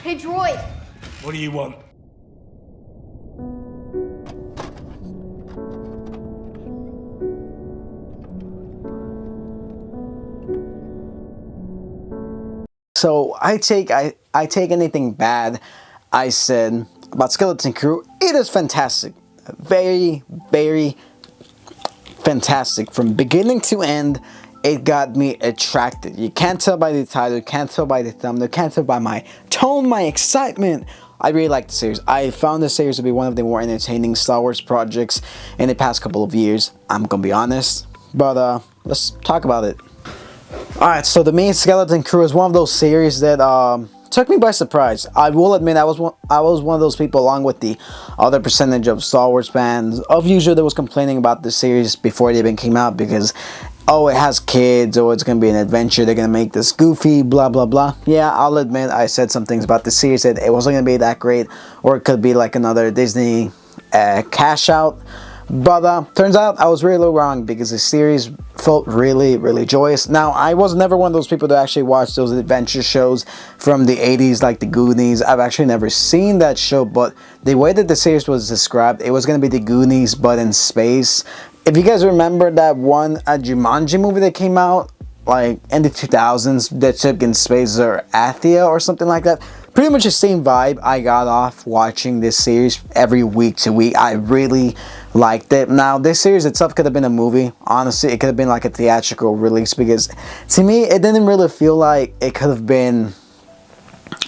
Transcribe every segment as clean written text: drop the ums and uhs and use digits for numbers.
Hey, droid. What do you want? So I take anything bad I said about Skeleton Crew. It is fantastic. Very, very fantastic. From beginning to end, it got me attracted. You can't tell by the title, you can't tell by the thumbnail, you can't tell by my tone, my excitement. I really like the series. I found the series to be one of the more entertaining Star Wars projects in the past couple of years. I'm gonna be honest. But let's talk about it. Alright, so the main Skeleton Crew is one of those series that took me by surprise. I will admit I was one of those people, along with the other percentage of Star Wars fans of usual, that was complaining about the series before it even came out because, oh, it has kids, or it's gonna be an adventure, they're gonna make this goofy, blah blah blah. Yeah, I'll admit I said some things about the series that it wasn't gonna be that great, or it could be like another Disney cash out. But turns out I was really wrong, because the series felt really, really joyous. Now, I was never one of those people that actually watched those adventure shows from the 80s, like the Goonies. I've actually never seen that show, but the way that the series was described, it was going to be the Goonies, but in space. If you guys remember that one Jumanji movie that came out, like in the 2000s, that took in space, or Athia or something like that. Pretty much the same vibe I got off watching this series every week to week. I really liked it. Now, this series itself could have been a movie. Honestly, it could have been like a theatrical release, because to me, it didn't really feel like it could have been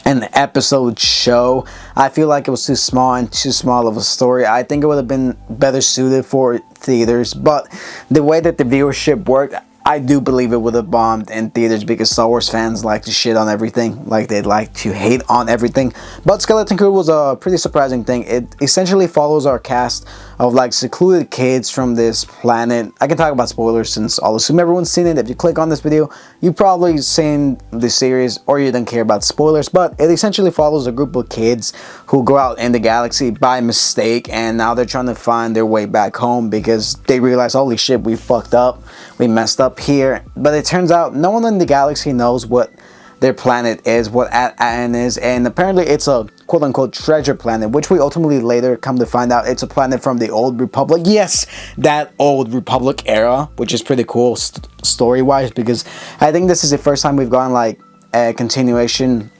an episode show. I feel like it was too small and too small of a story. I think it would have been better suited for theaters, but the way that the viewership worked, I do believe it would have bombed in theaters, because Star Wars fans like to shit on everything, like they like to hate on everything. But Skeleton Crew was a pretty surprising thing. It essentially follows our cast of like secluded kids from this planet. I can talk about spoilers since I'll assume everyone's seen it. If you click on this video, you've probably seen the series, or you don't care about spoilers. But it essentially follows a group of kids who go out in the galaxy by mistake, and now they're trying to find their way back home, because they realize, holy shit, we fucked up, we messed up here. But it turns out no one in the galaxy knows what their planet is, what Atton is, and apparently it's a quote-unquote treasure planet, which we ultimately later come to find out it's a planet from the Old Republic. Yes, that Old Republic era, which is pretty cool story-wise, because I think this is the first time we've gone like a continuation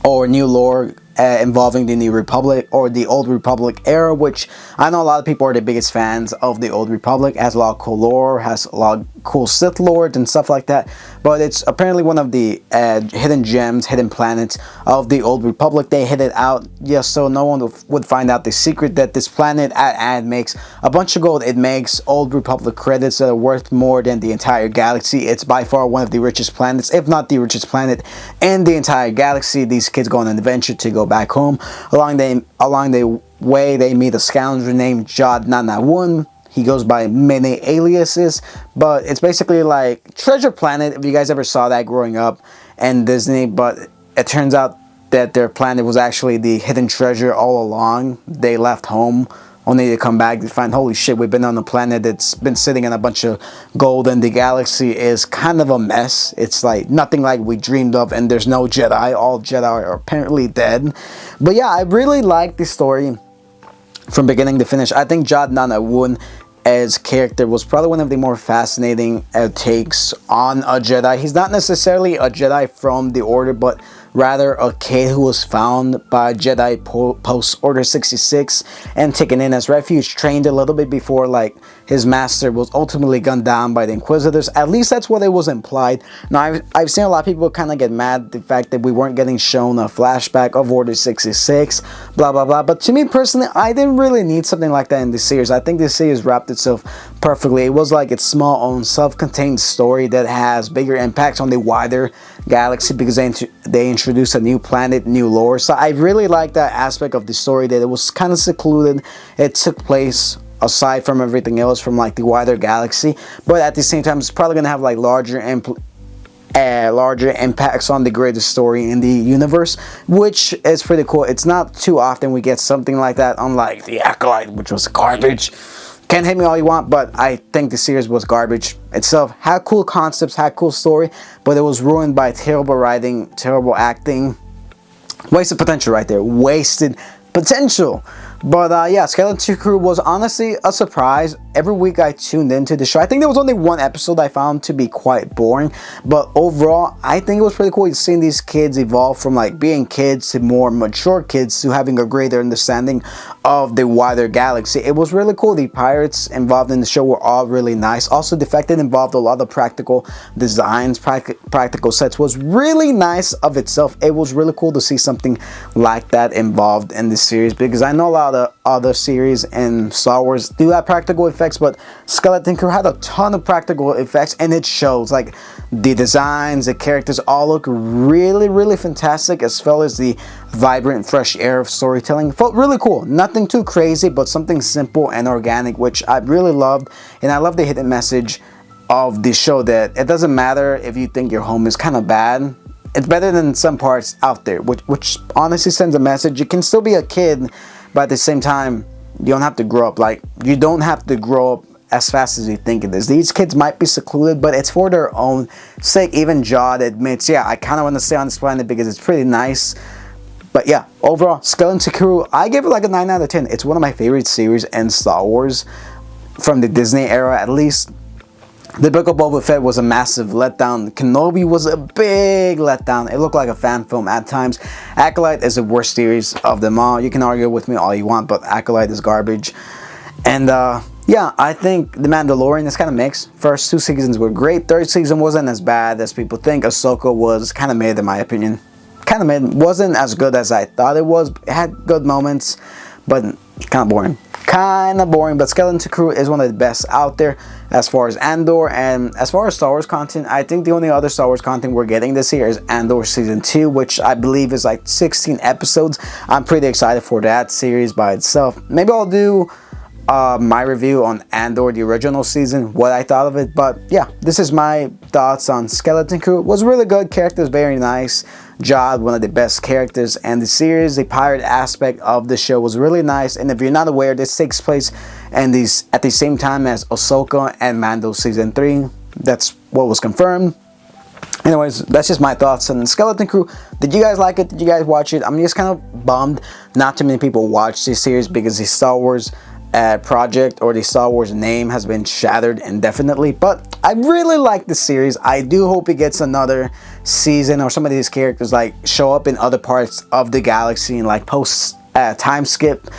or new lore involving the New Republic or the Old Republic era, which I know a lot of people are the biggest fans of the Old Republic. It has a lot of cool lore, has a lot of cool Sith lords and stuff like that, but it's apparently one of the hidden gems, hidden planets of the Old Republic. They hid it out just so no one would find out the secret that this planet makes a bunch of gold. It makes Old Republic credits that are worth more than the entire galaxy. It's by far one of the richest planets, if not the richest planet in the entire galaxy. These kids go on an adventure to go back home. Along the way, they meet a scoundrel named Jod Nanawun. He goes by many aliases, but it's basically like Treasure Planet, if you guys ever saw that growing up in Disney. But it turns out that their planet was actually the hidden treasure all along. They left home only to come back to find, holy shit, we've been on a planet that's been sitting in a bunch of gold, and the galaxy is kind of a mess. It's like nothing like we dreamed of, and there's no Jedi. All Jedi are apparently dead. But yeah, I really like the story from beginning to finish. I think Jod Nanawun as character was probably one of the more fascinating takes on a Jedi. He's not necessarily a Jedi from the Order, but rather a kid who was found by Jedi post Order 66 and taken in as refuge, trained a little bit before like his master was ultimately gunned down by the Inquisitors. At least that's what it was implied. Now I've seen a lot of people kind of get mad at the fact that we weren't getting shown a flashback of Order 66, blah blah blah, but to me personally, I didn't really need something like that in this series. I think this series wrapped itself perfectly. It was like its small own self-contained story that has bigger impacts on the wider galaxy, because they introduced a new planet, new lore. So I really like that aspect of the story, that it was kind of secluded. It took place aside from everything else, from like the wider galaxy, but at the same time it's probably gonna have like larger impacts on the greater story in the universe, which is pretty cool. It's not too often we get something like that, unlike the Acolyte, which was garbage. Can't hate me all you want, but I think the series was garbage itself. Had cool concepts, had cool story, but it was ruined by terrible writing, terrible acting, wasted potential right there. Wasted potential. But yeah, Skeleton Crew was honestly a surprise. Every week I tuned into the show. I think there was only one episode I found to be quite boring, but overall I think it was pretty cool seeing these kids evolve from like being kids to more mature kids to having a greater understanding of the wider galaxy. It was really cool. The pirates involved in the show were all really nice. Also, the fact that it involved a lot of practical designs, practical sets was really nice of itself. It was really cool to see something like that involved in this series, because I know a lot of other series in Star Wars do have practical effects, but Skeleton Crew had a ton of practical effects, and it shows. Like, the designs, the characters all look really fantastic, as well as the vibrant fresh air of storytelling. It felt really cool. Nothing too crazy, but something simple and organic, which I really loved. And I love the hidden message of the show that it doesn't matter if you think your home is kind of bad. It's better than some parts out there, which honestly sends a message. You can still be a kid, but at the same time, you don't have to grow up. Like, you don't have to grow up as fast as you think it is. These kids might be secluded, but it's for their own sake. Even Jod admits, yeah, I kind of want to stay on this planet because it's pretty nice. But yeah, overall, Skeleton Crew, I give it like a 9 out of 10. It's one of my favorite series in Star Wars from the Disney era, at least. The Book of Boba Fett was a massive letdown. Kenobi was a big letdown. It looked like a fan film at times. Acolyte is the worst series of them all. You can argue with me all you want, but Acolyte is garbage. And yeah, I think The Mandalorian is kind of mixed. First 2 seasons were great. Third season wasn't as bad as people think. Ahsoka was kind of mid, in my opinion. Kind of mid. Wasn't as good as I thought it was. It had good moments, but kind of boring. Kind of boring. But Skeleton Crew is one of the best out there as far as Andor. And as far as Star Wars content, I think the only other Star Wars content we're getting this year is Andor Season 2, which I believe is like 16 episodes. I'm pretty excited for that series by itself. Maybe I'll do my review on Andor, the original season, what I thought of it. But yeah, this is my thoughts on Skeleton Crew. It was really good. Characters very nice. Jod, one of the best characters in the series. The pirate aspect of the show was really nice. And if you're not aware, this takes place at the same time as Ahsoka and Mando Season 3. That's what was confirmed. Anyways, that's just my thoughts on Skeleton Crew. Did you guys like it? Did you guys watch it? I'm just kind of bummed not too many people watch this series, because the Star Wars project, or the Star Wars name, has been shattered indefinitely. But I really like the series. I do hope it gets another season, or some of these characters like show up in other parts of the galaxy and like post time skip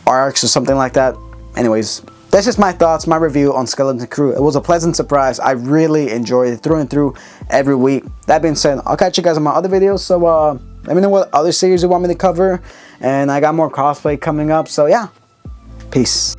arcs or something like that. Anyways, that's just my thoughts, my review on Skeleton Crew. It was a pleasant surprise. I really enjoyed it through and through every week. That being said, I'll catch you guys on my other videos. So let me know what other series you want me to cover, and I got more cosplay coming up. So yeah, peace.